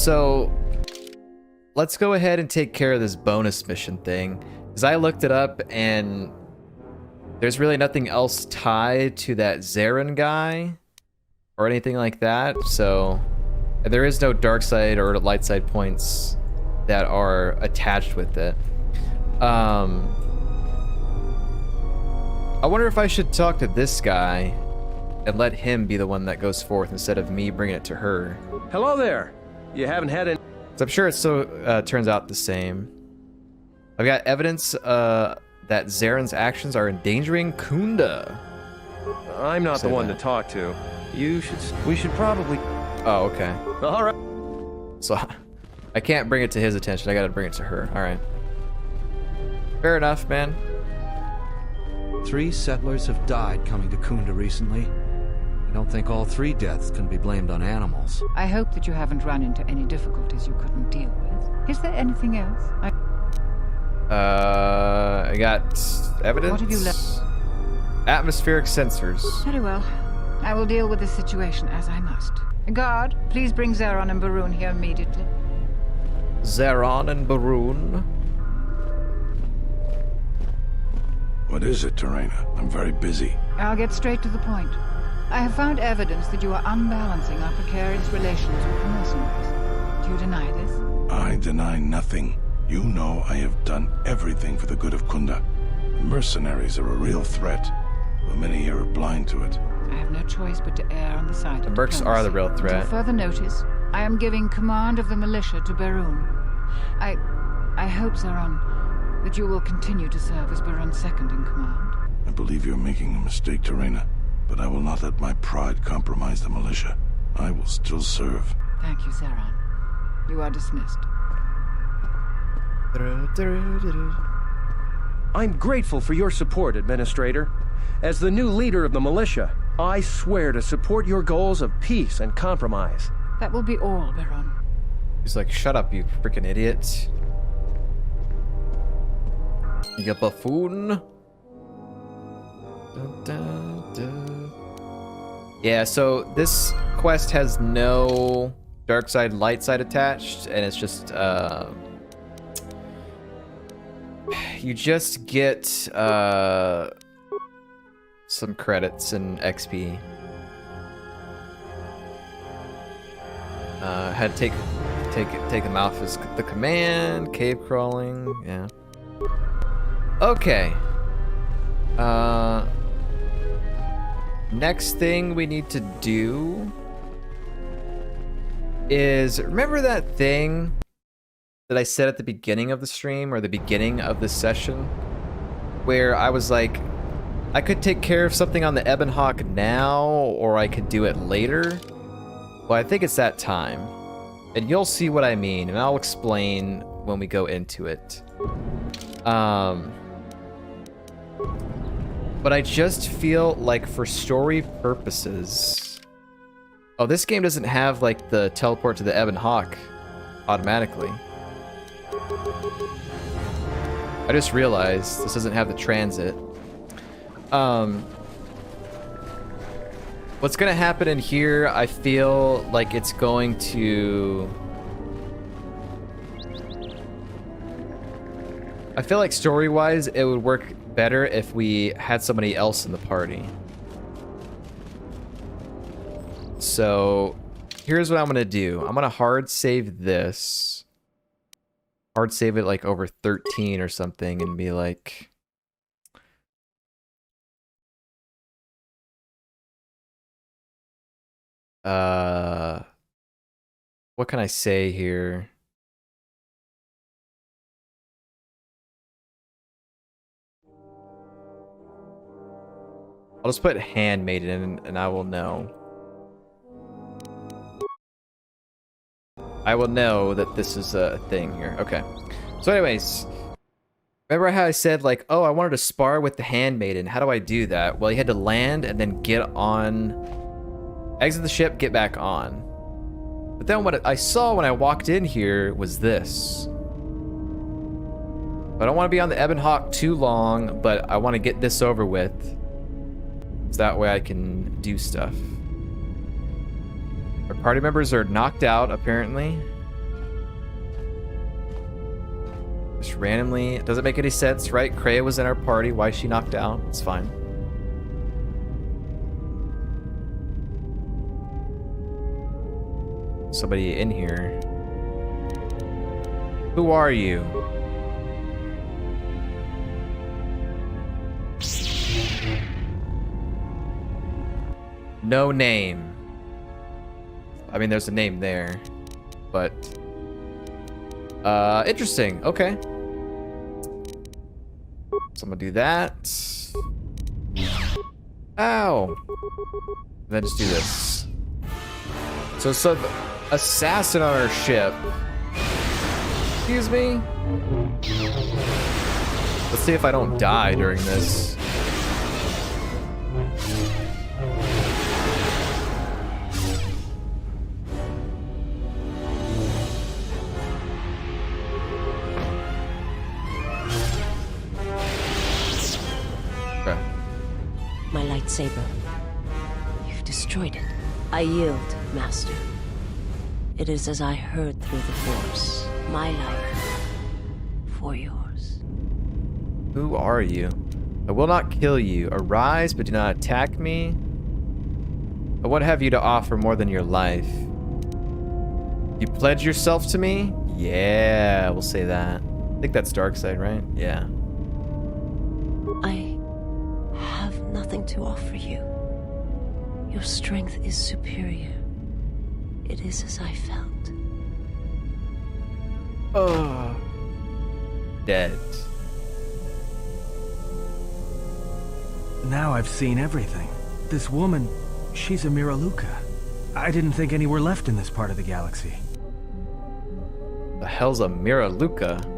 So let's go ahead and take care of this bonus mission thing, because I looked it up and there's really nothing else tied to that Zherron guy or anything like that. So there is no dark side or light side points that are attached with it. I wonder if I should talk to this guy and let him be the one that goes forth instead of me bringing it to her. Hello there. You haven't had any... So I'm sure it still turns out the same. I've got evidence that Zherron's actions are endangering Kunda. I'm not the one to talk to. We should probably... Oh, okay. All right. So I can't bring it to his attention. I gotta bring it to her. All right. Fair enough, man. 3 settlers have died coming to Kunda recently. I don't think all 3 deaths can be blamed on animals. I hope that you haven't run into any difficulties you couldn't deal with. Is there anything else? I got evidence. What have you left? Atmospheric sensors. Very well. I will deal with this situation as I must. Guard, please bring Zherron and Baroon here immediately. Zherron and Baroon. What is it, Terena? I'm very busy. I'll get straight to the point. I have found evidence that you are unbalancing our precarious relations with the mercenaries. Do you deny this? I deny nothing. You know I have done everything for the good of Kunda. The mercenaries are a real threat, but many here are blind to it. I have no choice but to err on the side of The mercs are the real threat. Until further notice, I am giving command of the militia to Baroon. I hope, Zherron, that you will continue to serve as Baroon's second in command. I believe you're making a mistake, Terena, but I will not let my pride compromise the militia. I will still serve. Thank you, Zherron. You are dismissed. I'm grateful for your support, Administrator. As the new leader of the militia, I swear to support your goals of peace and compromise. That will be all, Baron. He's like, shut up, you freaking idiot. You buffoon. Dun, dun, dun. Yeah, so this quest has no dark side, light side attached, and it's just, you just get, some credits and XP. Had to take them off as the command, cave crawling, yeah. Okay. Next thing we need to do is, remember that thing that I said at the beginning of the stream or the beginning of the session where I was like, I could take care of something on the Ebon Hawk now, or I could do it later? Well, I think it's that time. And you'll see what I mean, and I'll explain when we go into it. But I just feel like for story purposes... Oh, this game doesn't have, like, the teleport to the Ebon Hawk automatically. I just realized this doesn't have the transit. What's gonna happen in here, I feel like it's going to... I feel like story-wise, it would work better if we had somebody else in the party. So, here's what I'm gonna do. I'm gonna hard save this. Hard save it like over 13 or something and be like... what can I say here? I'll just put Handmaiden in and I will know. I will know that this is a thing here. Okay. So anyways, remember how I said like, oh, I wanted to spar with the Handmaiden. How do I do that? Well, you had to land and then get on, exit the ship, get back on. But then what I saw when I walked in here was this. I don't want to be on the Ebon Hawk too long, but I want to get this over with. So that way I can do stuff. Our party members are knocked out, apparently. randomly. It doesn't make any sense, right? Kreia was in our party. Why is she knocked out? It's fine. Somebody in here. Who are you? No name. I mean, there's a name there, but interesting. Okay. So I'm gonna do that. Ow. And then just do this. So some assassin on our ship. Excuse me. Let's see if I don't die during this. My lightsaber. You've destroyed it. I yield, Master. It is as I heard through the Force. My life for yours. Who are you? I will not kill you. Arise, but do not attack me. I won't have you to offer more than your life. You pledge yourself to me? Yeah, we'll say that. I think that's Darkseid, right? Yeah. I have nothing to offer you. Your strength is superior. It is as I felt. Oh. Dead. Now I've seen everything. This woman, she's a Miraluka. I didn't think any were left in this part of the galaxy. The hell's a Miraluka?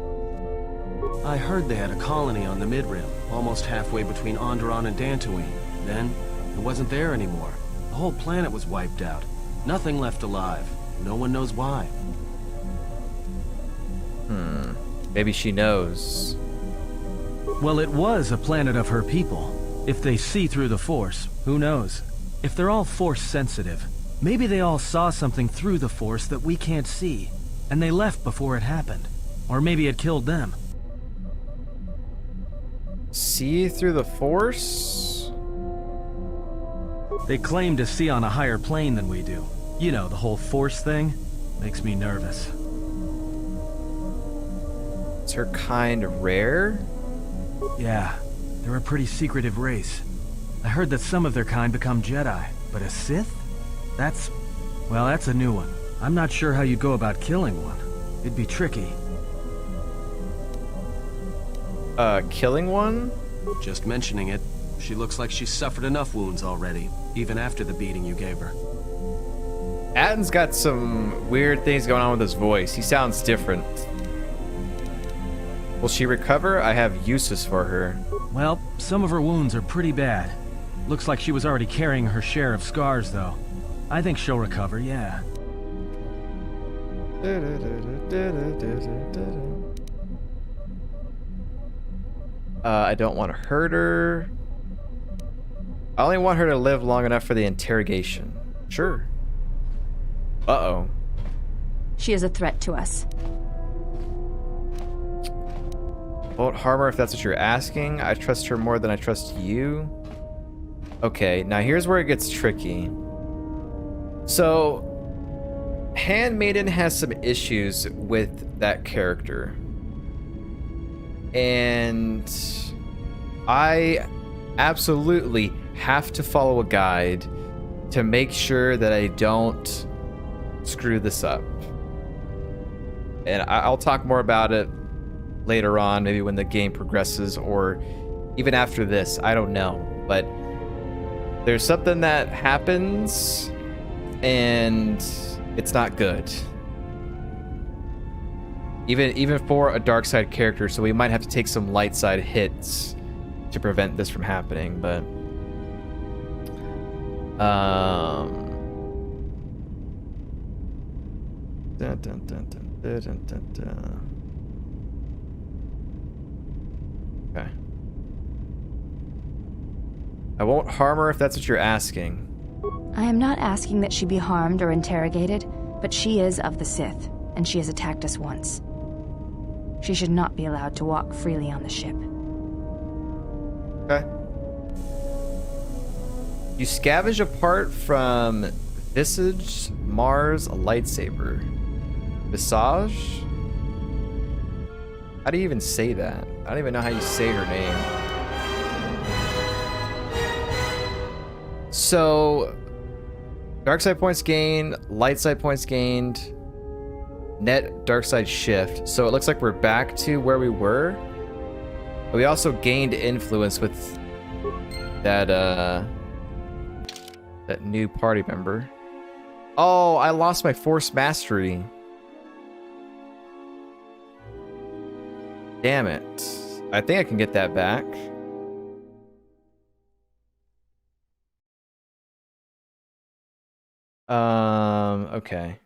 I heard they had a colony on the Midrim, almost halfway between Onderon and Dantooine. Then, it wasn't there anymore. The whole planet was wiped out. Nothing left alive. No one knows why. Maybe she knows. Well, it was a planet of her people. If they see through the Force, who knows? If they're all Force sensitive, maybe they all saw something through the Force that we can't see, and they left before it happened. Or maybe it killed them. See through the Force? They claim to see on a higher plane than we do. You know, the whole Force thing makes me nervous. Is her kind rare? Yeah, they're a pretty secretive race. I heard that some of their kind become Jedi, but a Sith? That's a new one. I'm not sure how you'd go about killing one. It'd be tricky. Killing one? Just mentioning it, she looks like she's suffered enough wounds already, even after the beating you gave her. Atton's got some weird things going on with his voice. He sounds different. Will she recover? I have uses for her. Well, some of her wounds are pretty bad. Looks like she was already carrying her share of scars, though. I think she'll recover, yeah. I don't want to hurt her. I only want her to live long enough for the interrogation. Sure. Uh-oh. She is a threat to us. Won't harm her if that's what you're asking. I trust her more than I trust you. Okay, now here's where it gets tricky. So, Handmaiden has some issues with that character. And I absolutely have to follow a guide to make sure that I don't screw this up. And I'll talk more about it later on, maybe when the game progresses or even after this, I don't know. But there's something that happens and it's not good. Even for a dark side character, so we might have to take some light side hits to prevent this from happening, but dun, dun, dun, dun, dun, dun, dun, dun. Okay. I won't harm her if that's what you're asking. I am not asking that she be harmed or interrogated, but she is of the Sith, and she has attacked us once. She should not be allowed to walk freely on the ship. Okay. You scavenge a part from Visage Mars, a lightsaber. Visage? How do you even say that? I don't even know how you say her name. So, dark side points gained, light side points gained, net dark side shift. So it looks like we're back to where we were. But we also gained influence with that that new party member. Oh, I lost my force mastery. Damn it. I think I can get that back. Okay.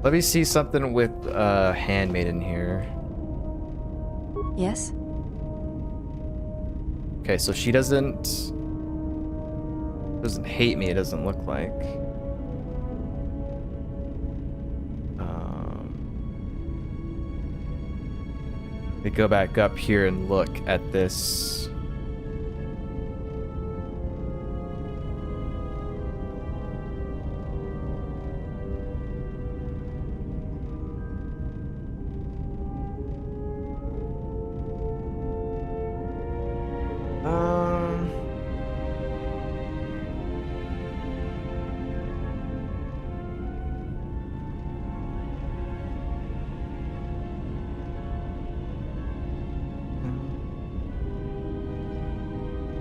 Let me see something with Handmaiden here. Yes? Okay, so she doesn't hate me, it doesn't look like. We go back up here and look at this.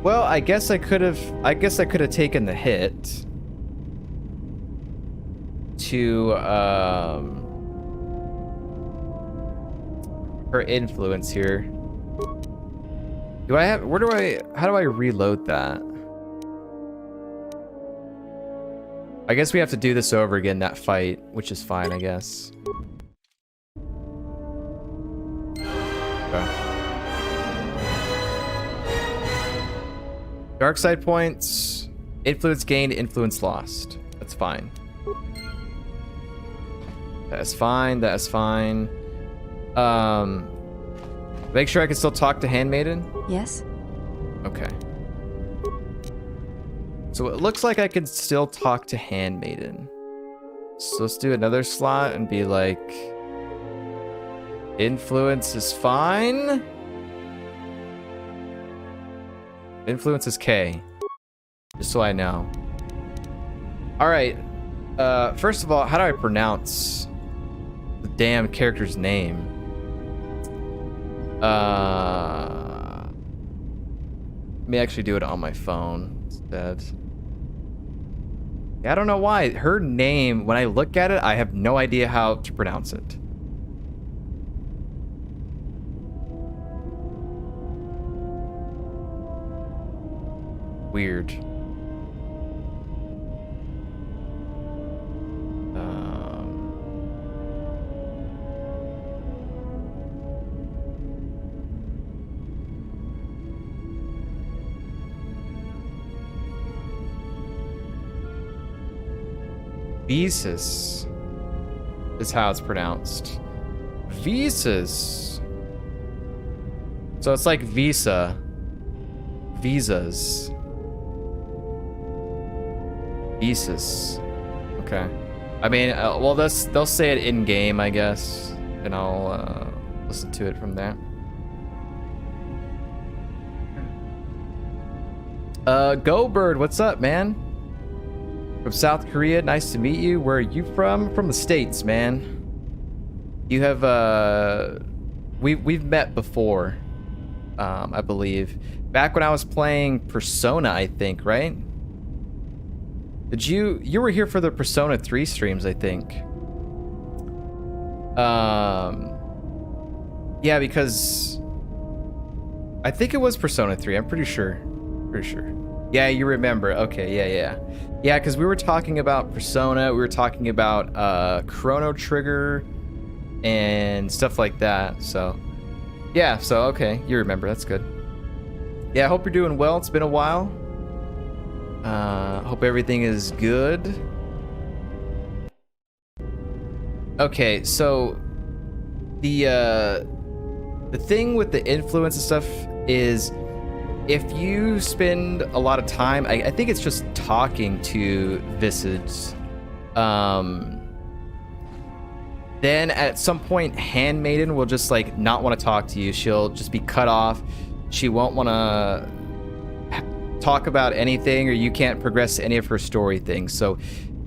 Well, I guess I could have taken the hit to her influence here. How do I reload that? I guess we have to do this over again, that fight, which is fine, I guess. Okay. Dark side points, influence gained, influence lost. That's fine. That's fine, that's fine. Make sure I can still talk to Handmaiden? Yes? Okay. So it looks like I can still talk to Handmaiden. So let's do another slot and be like... Influence is fine. Influence is K. Just so I know. Alright. First of all, how do I pronounce the damn character's name? Let me actually do it on my phone instead. Yeah, I don't know why. Her name, when I look at it, I have no idea how to pronounce it. Weird. Visas is how it's pronounced. Visas. So it's like Visa. Visas. Visas. Okay. I mean, well, they'll say it in game, I guess, and I'll listen to it from there. Go Bird, what's up, man? From South Korea, nice to meet you. Where are you from? From the States, man. You have we've met before, I believe. Back when I was playing Persona, I think, right? Did you were here for the Persona 3 streams, I think. Yeah, because I think it was Persona 3, I'm pretty sure. Pretty sure. Yeah, you remember. Okay, yeah. Yeah, because we were talking about Persona, we were talking about Chrono Trigger and stuff like that. So yeah, so okay, you remember, that's good. Yeah, I hope you're doing well. It's been a while. Hope everything is good. Okay, so the thing with the influence and stuff is if you spend a lot of time, I think it's just talking to Visage, then at some point Handmaiden will just like not want to talk to you. She'll just be cut off. She won't want to talk about anything, or you can't progress any of her story things. So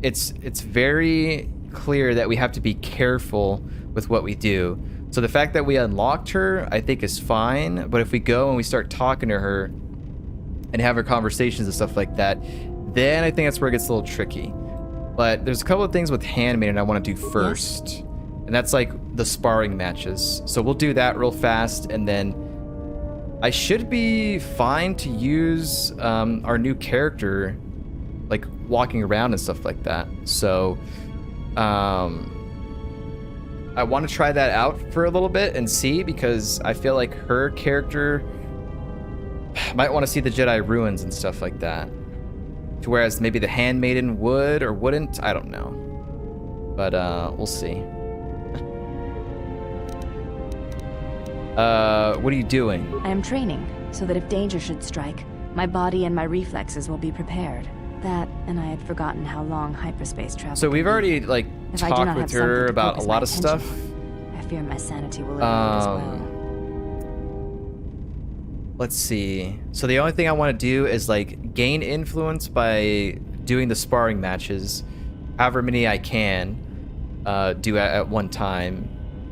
it's very clear that we have to be careful with what we do. So the fact that we unlocked her, I think, is fine. But if we go and we start talking to her and have her conversations and stuff like that, then I think that's where it gets a little tricky. But there's a couple of things with Handmaiden I want to do first. Yes. And that's like the sparring matches. So we'll do that real fast, and then I should be fine to use our new character, like walking around and stuff like that. So I want to try that out for a little bit and see, because I feel like her character might want to see the Jedi ruins and stuff like that. To whereas maybe the Handmaiden would or wouldn't, I don't know. But we'll see. What are you doing? I am training, so that if danger should strike, my body and my reflexes will be prepared. That, and I had forgotten how long hyperspace travel. So we've already like talked with her about a lot of stuff. I fear my sanity will erode as well. Let's see. So the only thing I want to do is like gain influence by doing the sparring matches, however many I can do at one time,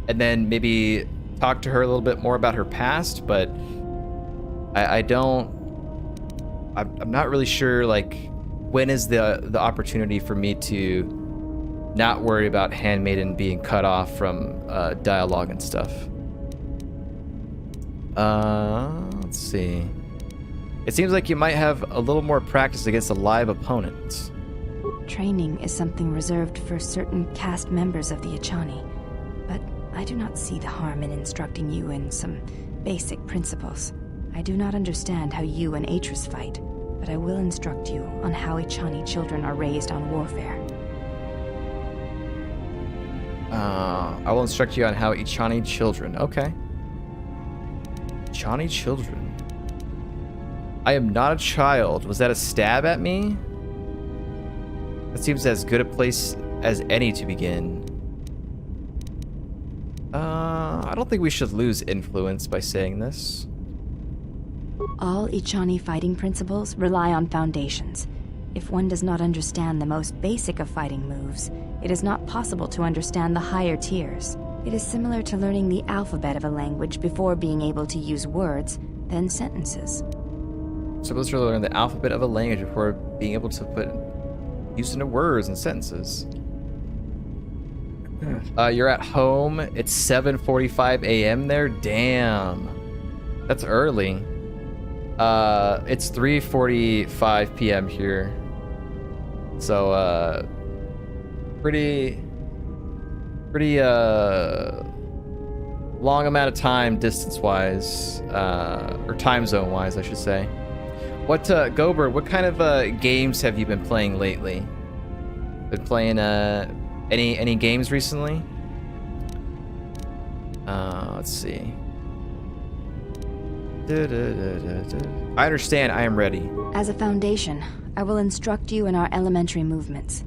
and then maybe talk to her a little bit more about her past. But I'm not really sure like when is the opportunity for me to not worry about Handmaiden being cut off from dialogue and stuff. Let's see. It seems like you might have a little more practice against a live opponent. Training is something reserved for certain caste members of the Echani, but I do not see the harm in instructing you in some basic principles. I do not understand how you and Atris fight, but I will instruct you on how Echani children are raised on warfare. I will instruct you on how Echani children. Okay. Echani children. I am not a child. Was that a stab at me? That seems as good a place as any to begin. I don't think we should lose influence by saying this. All Echani fighting principles rely on foundations. If one does not understand the most basic of fighting moves, it is not possible to understand the higher tiers. It is similar to learning the alphabet of a language before being able to use words, then sentences. Supposed to learn the alphabet of a language before being able to put use into words and sentences. You're at home. It's 7:45 a.m. there. Damn, that's early. It's 3:45 p.m. here. So pretty long amount of time distance-wise, or time zone-wise, I should say. What Gober? What kind of games have you been playing lately? Been playing any games recently? Let's see. I understand. I am ready. As a foundation, I will instruct you in our elementary movements.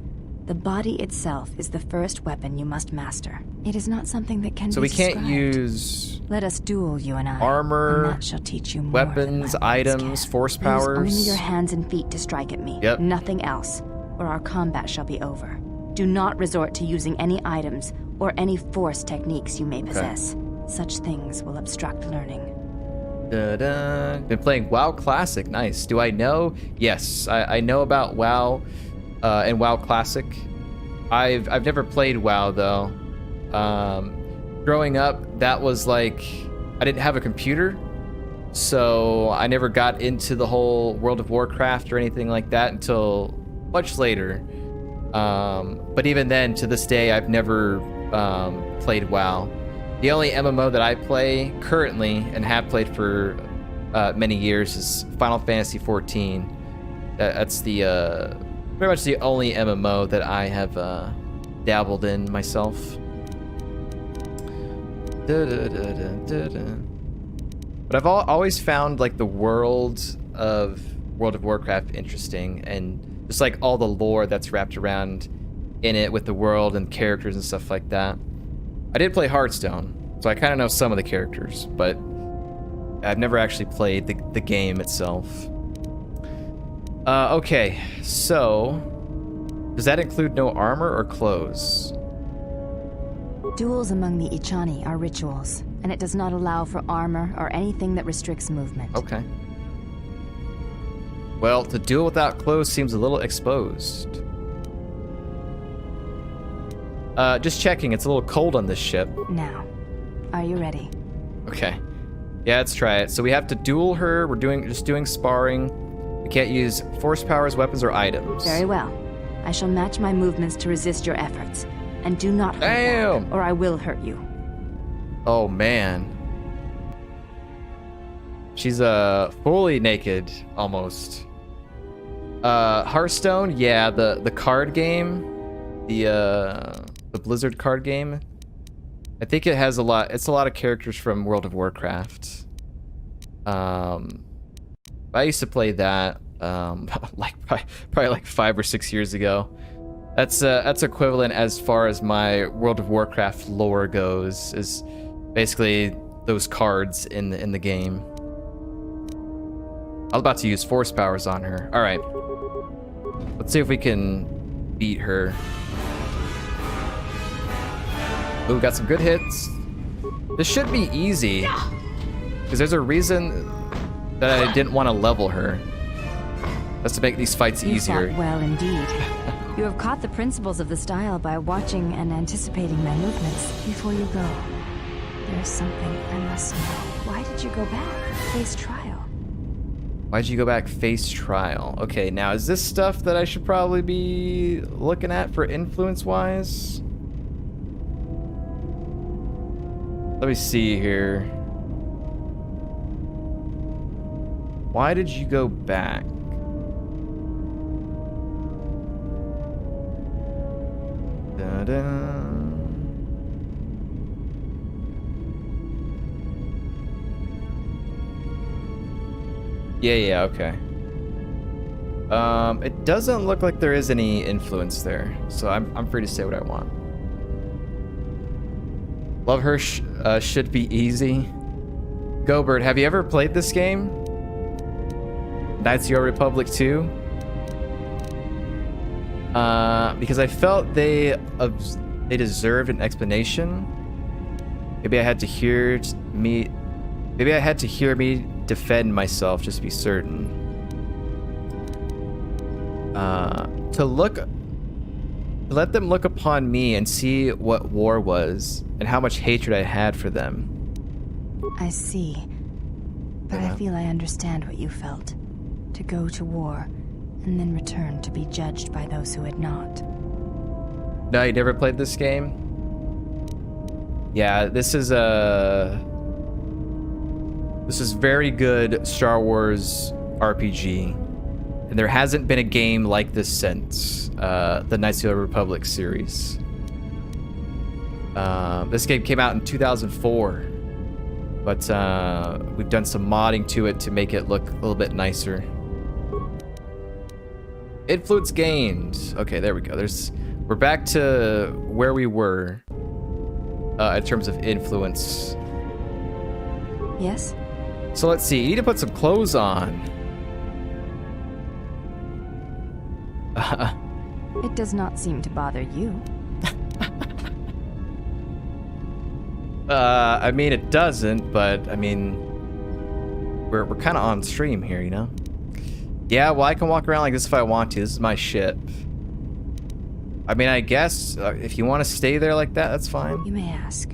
The body itself is the first weapon you must master. It is not something that can be So we can't described. use Let us duel, you and I. armor, and that shall teach you more weapons, than items, can. force Use powers. only your hands and feet to strike at me. Yep. Nothing else, or our combat shall be over. Do not resort to using any items or any force techniques you may possess. Such things will obstruct learning. Been playing WoW Classic. Nice. Do I know? Yes, I know about WoW and WoW Classic. I've never played WoW though. Growing up, that was like I didn't have a computer, so I never got into the whole World of Warcraft or anything like that until much later. But even then, to this day, I've never played WoW. The only MMO that I play currently and have played for many years is Final Fantasy XIV. That's the pretty much the only MMO that I have dabbled in myself. But I've always found like the world of World of Warcraft interesting, and just like all the lore that's wrapped around in it with the world and characters and stuff like that. I did play Hearthstone, so I kind of know some of the characters, but I've never actually played the game itself. Okay, so does that include no armor or clothes? Duels among the Ichani are rituals, and it does not allow for armor or anything that restricts movement. Okay. Well, to duel without clothes seems a little exposed. Just checking, it's a little cold on this ship. Now, are you ready? Okay. Yeah, let's try it. So we have to duel her. We're just doing sparring. We can't use force powers, weapons, or items. Very well. I shall match my movements to resist your efforts. And do not hold back, or I will hurt you. Oh, man. She's fully naked, almost. Hearthstone, yeah, the card game. The Blizzard card game. I think it has a lot. It's a lot of characters from World of Warcraft. I used to play that like probably like 5 or 6 years ago. That's equivalent as far as my World of Warcraft lore goes. Is basically those cards in the game. I was about to use force powers on her. All right. Let's see if we can beat her. Ooh, got some good hits. This should be easy, because there's a reason that I didn't want to level her. That's to make these fights easier. You fought well indeed. You have caught the principles of the style by watching and anticipating my movements before you go. There's something I must know. Why did you go back? Face trial. Why'd you go back? Face trial. Okay, now is this stuff that I should probably be looking at for influence-wise? Let me see here. Why did you go back? Da-da. Yeah, okay. It doesn't look like there is any influence there, so I'm free to say what I want. Love her should be easy. Go Bird, have you ever played this game? Knights of the Old Republic 2? Because I felt they deserved an explanation. Maybe I had to hear me defend myself just to be certain. To let them look upon me and see what war was and how much hatred I had for them. I see. But I feel I understand what you felt. To go to war and then return to be judged by those who had not. No, you never played this game? Yeah, this is very good Star Wars RPG. And there hasn't been a game like this since the Knights of the Old Republic series. This game came out in 2004, but we've done some modding to it to make it look a little bit nicer. Influence gained. Okay, there we go. We're back to where we were in terms of influence. Yes? So let's see. You need to put some clothes on. It does not seem to bother you. I mean, it doesn't, but I mean, we're kind of on stream here, you know? Yeah, well, I can walk around like this if I want to. This is my ship. I mean, I guess if you want to stay there like that, that's fine. You may ask.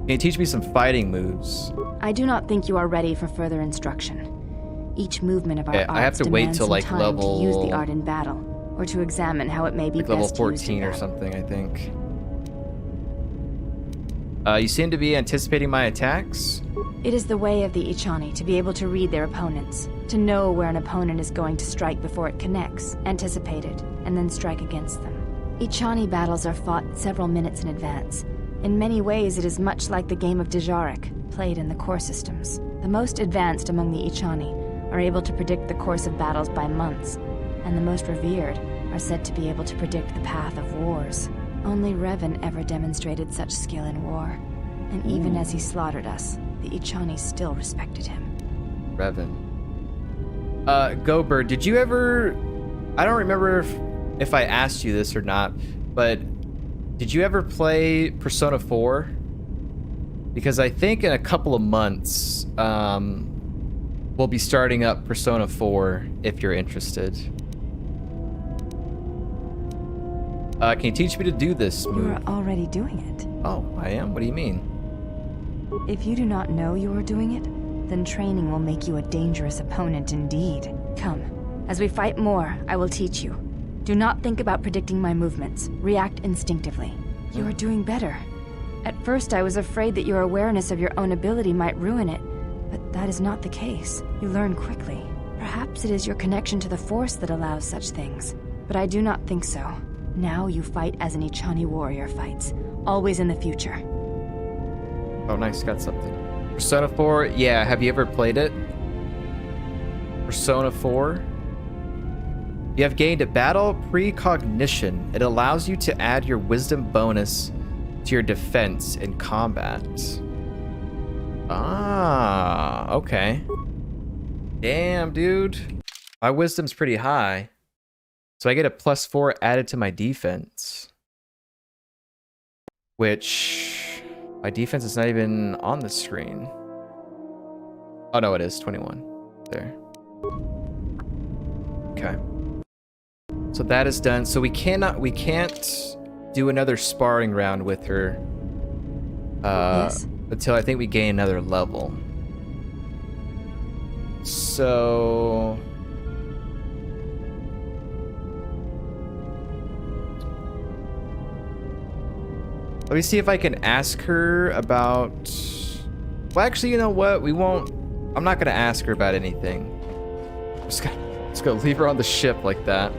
Can you teach me some fighting moves? I do not think you are ready for further instruction. Each movement of our arts I have to wait demands till some like time level to use the art in battle, or to examine how it may be like level best used in 14 or battle. something, I think. You seem to be anticipating my attacks. It is the way of the Ichani to be able to read their opponents, to know where an opponent is going to strike before it connects, anticipate it, and then strike against them. Ichani battles are fought several minutes in advance. In many ways, it is much like the game of Dejarik, played in the core systems. The most advanced among the Ichani are able to predict the course of battles by months, and the most revered are said to be able to predict the path of wars. Only Revan ever demonstrated such skill in war, and even as he slaughtered us, the Ichani still respected him. Revan. Go-Bird, did you ever... I don't remember if I asked you this or not, but did you ever play Persona 4? Because I think in a couple of months, we'll be starting up Persona 4 if you're interested. Can you teach me to do this move? You are already doing it. Oh, I am? What do you mean? If you do not know you are doing it, then training will make you a dangerous opponent indeed. Come, as we fight more, I will teach you. Do not think about predicting my movements. React instinctively. You are doing better. At first, I was afraid that your awareness of your own ability might ruin it, but that is not the case. You learn quickly. Perhaps it is your connection to the Force that allows such things, but I do not think so. Now you fight as an Ichani warrior fights, always in the future. Oh, nice, got something. Persona 4, yeah, have you ever played it? Persona 4? You have gained a Battle Precognition. It allows you to add your wisdom bonus to your defense in combat. Ah, okay. Damn, dude. My wisdom's pretty high. So I get a +4 added to my defense. Which... my defense is not even on the screen. Oh no, it is 21. There. Okay. So that is done. So we can't do another sparring round with her Yes. until I think we gain another level. So let me see if I can ask her about... Well, actually, you know what? We won't... I'm not going to ask her about anything. I'm just gonna leave her on the ship like that.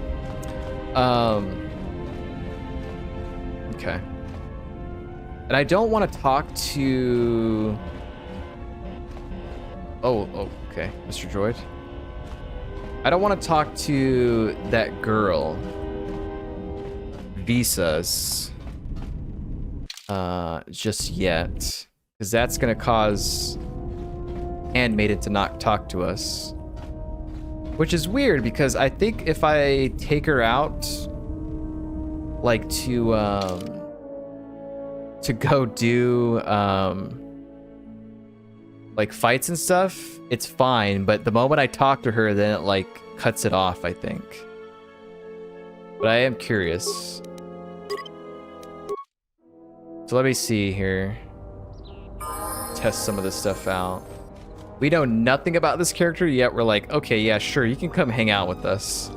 Okay. And I don't want to talk to... Oh, okay. Mr. Droid. I don't want to talk to that girl. Visas. Just yet. Because that's going to cause Handmaiden to not talk to us. Which is weird, because I think if I take her out, like, to go do, like, fights and stuff, it's fine. But the moment I talk to her, then it, like, cuts it off, I think. But I am curious. So let me see here. Test some of this stuff out. We know nothing about this character, yet we're like, okay, yeah, sure, you can come hang out with us.